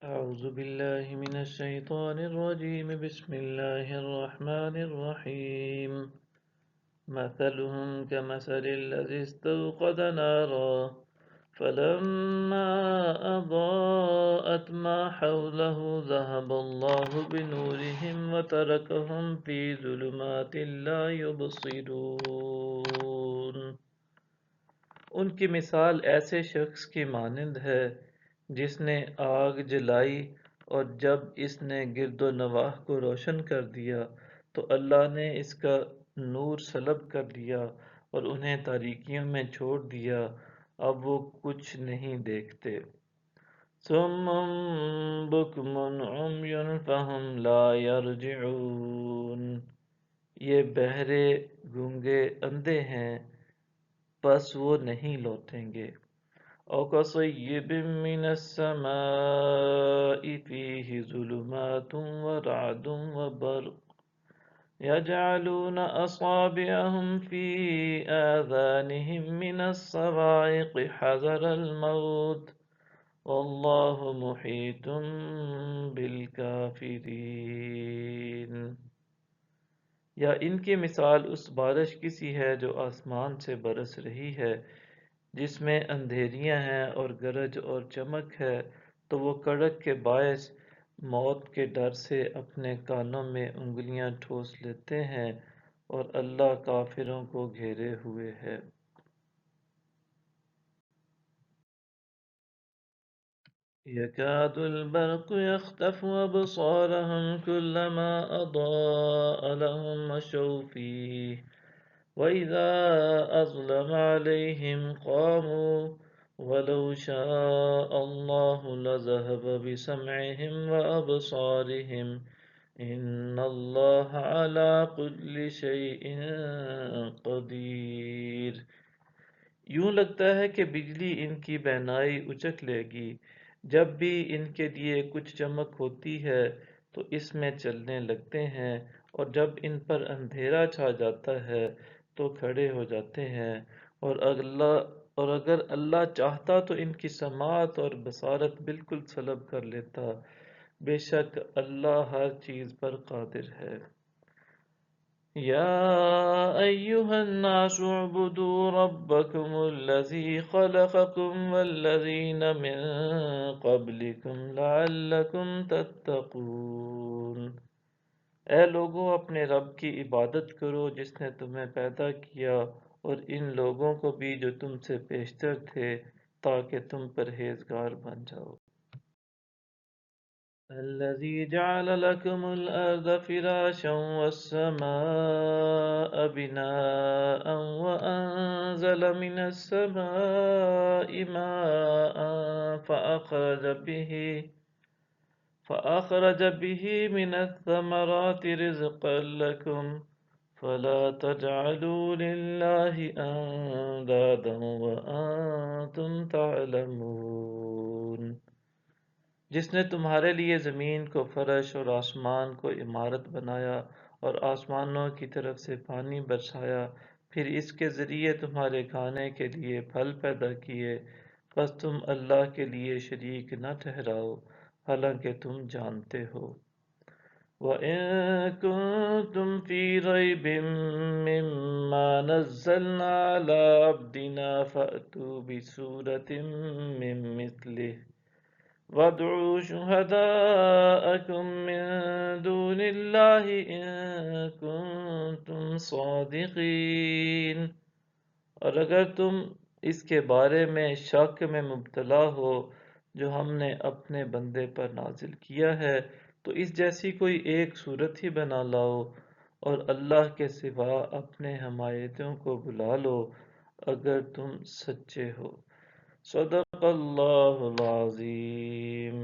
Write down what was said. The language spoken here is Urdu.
أعوذ بالله من الشيطان الرجيم بسم الله الرحمن الرحيم مثلهم كمثل الذي استوقد نارا فلما أضاءت ما حوله ذهب الله بنورهم وتركهم في ظلمات لا يبصرون۔ ان کی مثال ایسے شخص کی مانند ہے جس نے آگ جلائی اور جب اس نے گرد و نواح کو روشن کر دیا تو اللہ نے اس کا نور سلب کر لیا اور انہیں تاریکیوں میں چھوڑ دیا، اب وہ کچھ نہیں دیکھتے۔ صم بکم عمی فہم لا یرجعون، یہ بہرے گونگے اندھے ہیں پس وہ نہیں لوٹیں گے۔ او کصیب من السماء فیہ ظلمات ورعد وبرق یجعلون اصابعهم فی آذانهم من الصواعق حذر الموت واللہ محیط بالکافرین۔ یا ان کی مثال اس بارش کی سی ہے جو آسمان سے برس رہی ہے، جس میں اندھیریاں ہیں اور گرج اور چمک ہے، تو وہ کڑک کے باعث موت کے ڈر سے اپنے کانوں میں انگلیاں ٹھوس لیتے ہیں، اور اللہ کافروں کو گھیرے ہوئے ہے۔ يكاد البرق يخطف أبصارهم كلما أضاء لهم مشوا فيه وإذا أظلم عليهم قاموا ولو شاء الله لذهب بسمعهم وأبصارهم إن الله على كل شيء قدير۔ یوں لگتا ہے کہ بجلی ان کی بینائی اچک لے گی، جب بھی ان کے لیے کچھ چمک ہوتی ہے تو اس میں چلنے لگتے ہیں، اور جب ان پر اندھیرا چھا جاتا ہے تو کھڑے ہو جاتے ہیں، اور اگر اللہ چاہتا تو ان کی سماعت اور بصارت بالکل سلب کر لیتا، بے شک اللہ ہر چیز پر قادر ہے۔ يا أيها الناس اعبدوا ربكم الذي خلقكم والذين من قبلكم لعلكم تتقون۔ اے لوگوں، اپنے رب کی عبادت کرو جس نے تمہیں پیدا کیا اور ان لوگوں کو بھی جو تم سے پیشتر تھے، تاکہ تم پرہیزگار بن جاؤ۔ الذي جعل لكم الأرض فراشا والسماء بناء وأنزل من السماء ماء فأخرج به من الثمرات رزقا لكم فلا تجعلوا لله أندادا وأنتم تعلمون۔ جس نے تمہارے لیے زمین کو فرش اور آسمان کو عمارت بنایا اور آسمانوں کی طرف سے پانی برسایا، پھر اس کے ذریعے تمہارے کھانے کے لیے پھل پیدا کیے، بس تم اللہ کے لیے شریک نہ ٹھہراؤ، حالانکہ تم جانتے ہو۔ وَإِن كُنتُمْ فِي رَيْبٍ مِّمَّا نَزَّلْنَا عَلَىٰ عَبْدِنَا فَأْتُوا بِسُورَةٍ مِّن مِّثْلِهِ وَادْعُوا شُهَدَاءَكُم مِّن دُونِ اللَّهِ إِن كُنتُمْ صَادِقِينَ۔ اور اگر تم اس کے بارے میں شک میں مبتلا ہو جو ہم نے اپنے بندے پر نازل کیا ہے، تو اس جیسی کوئی ایک صورت ہی بنا لاؤ، اور اللہ کے سوا اپنے حمایتوں کو بلا لو اگر تم سچے ہو۔ صدق اللہ العظیم۔